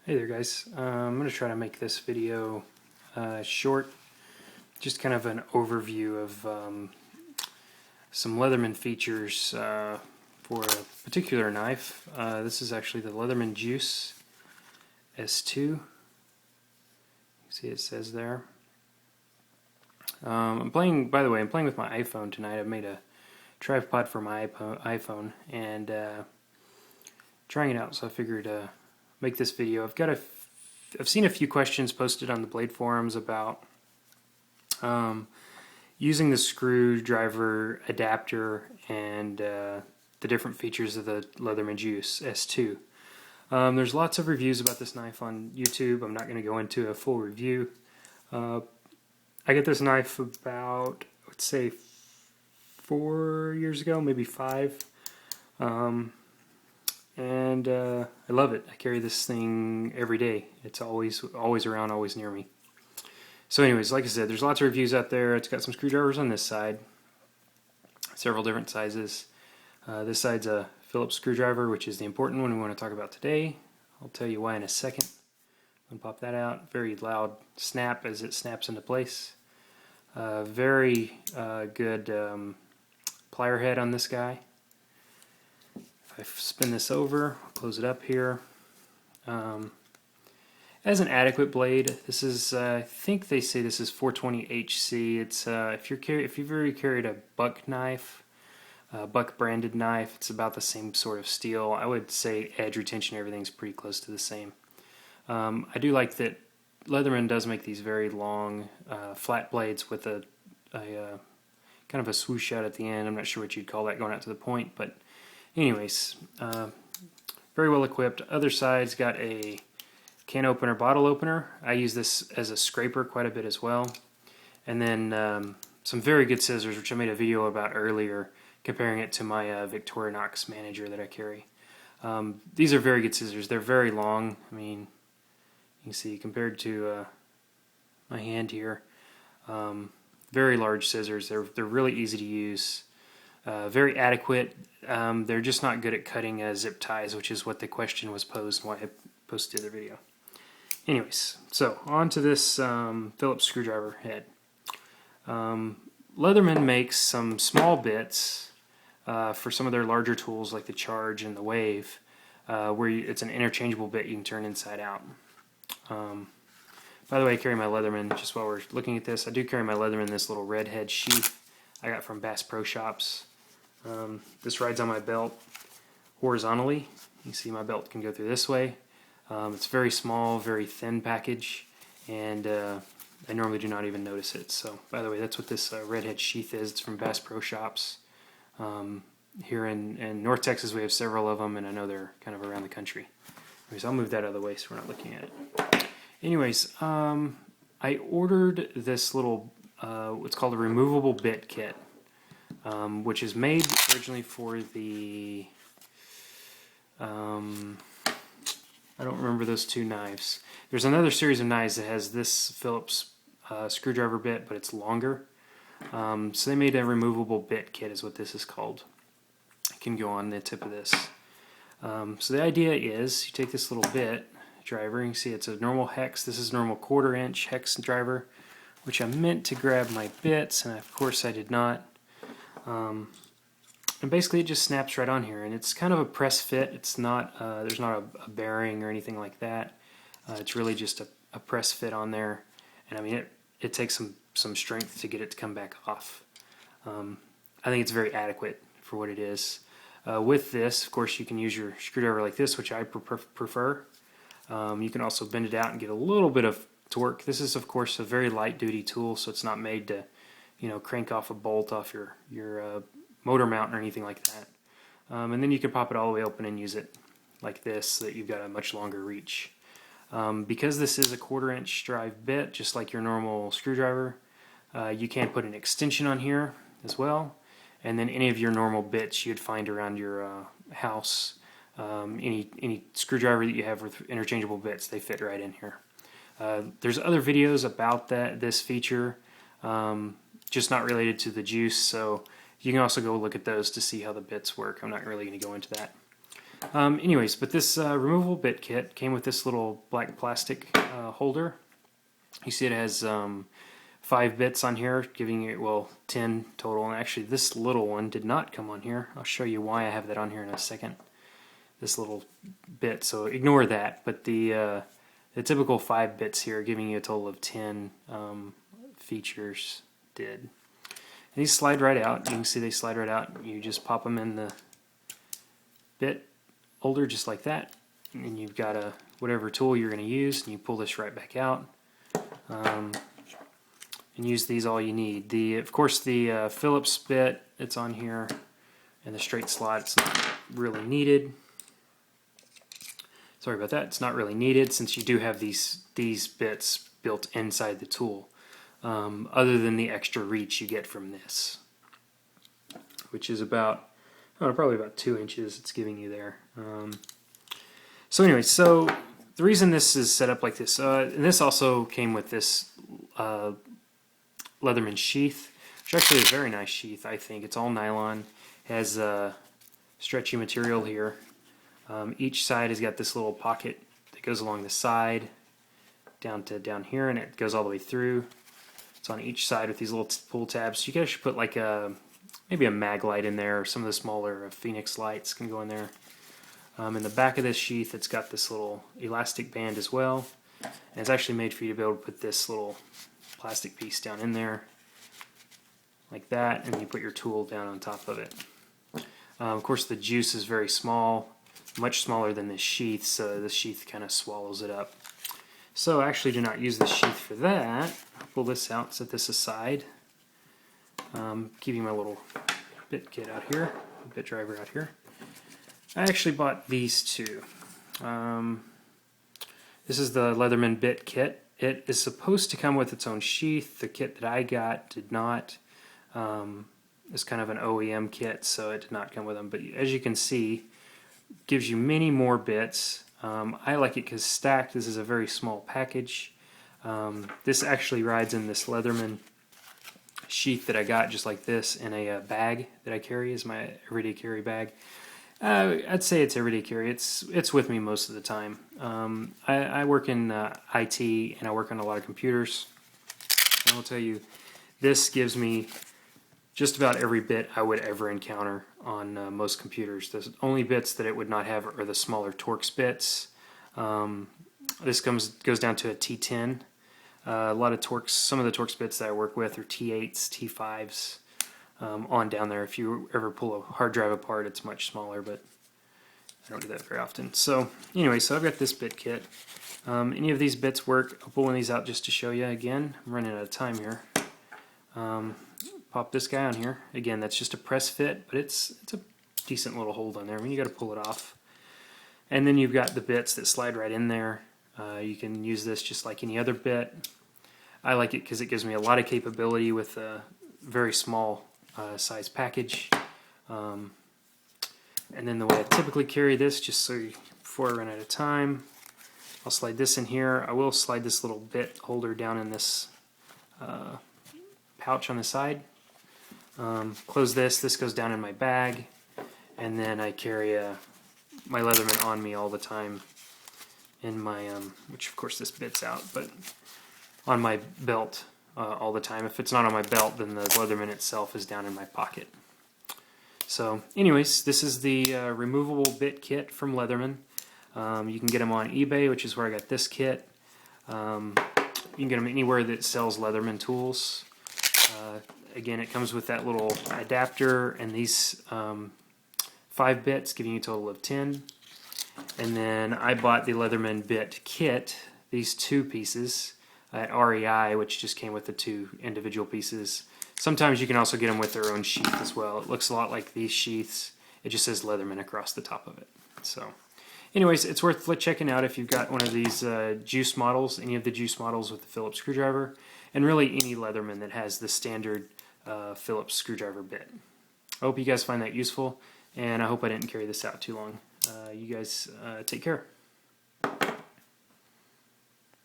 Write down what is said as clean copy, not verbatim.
Hey there guys, I'm going to try to make this video short, just kind of an overview of some Leatherman features for a particular knife. This is actually the Leatherman Juice S2, you see it says there. I'm playing with my iPhone tonight. I've made a tripod for my iPhone and trying it out, so I figured make this video. I've seen a few questions posted on the Blade forums about using the screwdriver adapter and the different features of the Leatherman Juice S2. There's lots of reviews about this knife on YouTube. I'm not going to go into a full review. I got this knife about, let's say, 4 years ago, maybe 5. And I love it. I carry this thing every day. It's always around, always near me. So anyways, like I said, there's lots of reviews out there. It's got some screwdrivers on this side, several different sizes. This side's a Phillips screwdriver, which is the important one we want to talk about today. I'll tell you why in a second. I'm going to pop that out. Very loud snap as it snaps into place. Very good plier head on this guy. I spin this over, I'll close it up here. As an adequate blade, this is I think they say this is 420 HC. It's if you've already carried a Buck knife, Buck branded knife, it's about the same sort of steel. I would say edge retention, everything's pretty close to the same. I do like that Leatherman does make these very long flat blades with a kind of a swoosh out at the end. I'm not sure what you'd call that going out to the point, but anyways, very well equipped. Other side's got a can opener, bottle opener. I use this as a scraper quite a bit as well. And then some very good scissors, which I made a video about earlier, comparing it to my Victorinox Manager that I carry. These are very good scissors. They're very long. I mean, you can see compared to my hand here, very large scissors. They're really easy to use. Very adequate. They're just not good at cutting zip ties, which is what the question was posed and why I posted the video. Anyways, so on to this Phillips screwdriver head. Leatherman makes some small bits for some of their larger tools like the Charge and the Wave, where it's an interchangeable bit you can turn inside out. By the way, I carry my Leatherman, just while we're looking at this, I do carry my Leatherman, this little red head sheath I got from Bass Pro Shops. This rides on my belt horizontally. You see my belt can go through this way. It's very small, very thin package, and I normally do not even notice it. So, by the way, that's what this redhead sheath is. It's from Bass Pro Shops. Here in North Texas, we have several of them, and I know they're kind of around the country. Anyways, I'll move that out of the way so we're not looking at it. Anyways, I ordered this little, what's called a Removable Bit Kit. Which is made originally for the, I don't remember those two knives. There's another series of knives that has this Phillips screwdriver bit, but it's longer. So they made a removable bit kit is what this is called. It can go on the tip of this. So the idea is you take this little bit driver, you can see it's a normal hex. This is normal 1/4 inch hex driver, which I meant to grab my bits, and of course I did not. And basically it just snaps right on here, and it's kind of a press fit. It's not there's not a bearing or anything like that. It's really just a press fit on there, and I mean it takes some strength to get it to come back off. I think it's very adequate for what it is. With this, of course, you can use your screwdriver like this, which I prefer. You can also bend it out and get a little bit of torque. This is, of course, a very light duty tool, so it's not made to, you know, crank off a bolt off your motor mount or anything like that. And then you can pop it all the way open and use it like this so that you've got a much longer reach. Because this is a 1/4 inch drive bit, just like your normal screwdriver, you can put an extension on here as well, and then any of your normal bits you'd find around your house, any screwdriver that you have with interchangeable bits, they fit right in here. There's other videos about this feature, just not related to the Juice, so you can also go look at those to see how the bits work. I'm not really going to go into that. Anyways, but this removable bit kit came with this little black plastic holder. You see it has 5 bits on here, giving you, well, 10 total. And actually this little one did not come on here. I'll show you why I have that on here in a second. This little bit, so ignore that. But the typical 5 bits here, giving you a total of 10 features, did. And these slide right out. You can see they slide right out. You just pop them in the bit holder just like that, and you've got whatever tool you're going to use, and you pull this right back out, and use these all you need. Of course, the Phillips bit, it's on here, and the straight slot, it's not really needed. Sorry about that. It's not really needed since you do have these bits built inside the tool, other than the extra reach you get from this, which is about, probably about 2 inches it's giving you there. So anyway, so the reason this is set up like this, and this also came with this Leatherman Sheath, which actually is a very nice sheath, I think. It's all nylon, has stretchy material here. Each side has got this little pocket that goes along the side down to down here, and it goes all the way through. It's on each side with these little pull tabs. You guys should put like maybe a mag light in there, or some of the smaller Phoenix lights can go in there. In the back of this sheath, it's got this little elastic band as well, and it's actually made for you to be able to put this little plastic piece down in there like that, and you put your tool down on top of it. Of course, the juice is very small, much smaller than this sheath, so this sheath kind of swallows it up. So I actually do not use the sheath for that. I'll pull this out, set this aside. Keeping my little bit kit out here, bit driver out here. I actually bought these two. This is the Leatherman Bit Kit. It is supposed to come with its own sheath. The kit that I got did not. It's kind of an OEM kit, so it did not come with them. But as you can see, it gives you many more bits. I like it because stacked, this is a very small package. This actually rides in this Leatherman sheath that I got just like this in a bag that I carry as my everyday carry bag. I'd say it's everyday carry. It's with me most of the time. I work in IT, and I work on a lot of computers. And I'll tell you, this gives me just about every bit I would ever encounter on most computers. The only bits that it would not have are the smaller Torx bits. This goes down to a T10. A lot of Torx, some of the Torx bits that I work with are T8s, T5s, on down there. If you ever pull a hard drive apart, it's much smaller, but I don't do that very often. So anyway, so I've got this bit kit. Any of these bits work. I'm pulling these out just to show you again. I'm running out of time here. Pop this guy on here. Again, that's just a press fit, but it's a decent little hold on there. I mean, you got to pull it off. And then you've got the bits that slide right in there. You can use this just like any other bit. I like it because it gives me a lot of capability with a very small size package. And then the way I typically carry this, just so before I run out of time, I'll slide this in here. I will slide this little bit holder down in this pouch on the side. Close this. This goes down in my bag, and then I carry my Leatherman on me all the time in my, which of course this bit's out, but on my belt all the time. If it's not on my belt, then the Leatherman itself is down in my pocket. So anyways, this is the removable bit kit from Leatherman. You can get them on eBay, which is where I got this kit. You can get them anywhere that sells Leatherman tools. Again, it comes with that little adapter and these 5 bits, giving you a total of 10. And then I bought the Leatherman Bit Kit, these 2 pieces, at REI, which just came with the 2 individual pieces. Sometimes you can also get them with their own sheath as well. It looks a lot like these sheaths. It just says Leatherman across the top of it. So anyways, it's worth checking out if you've got one of these juice models, any of the juice models with the Phillips screwdriver, and really any Leatherman that has the standard Phillips screwdriver bit. I hope you guys find that useful, and I hope I didn't carry this out too long. You guys take care.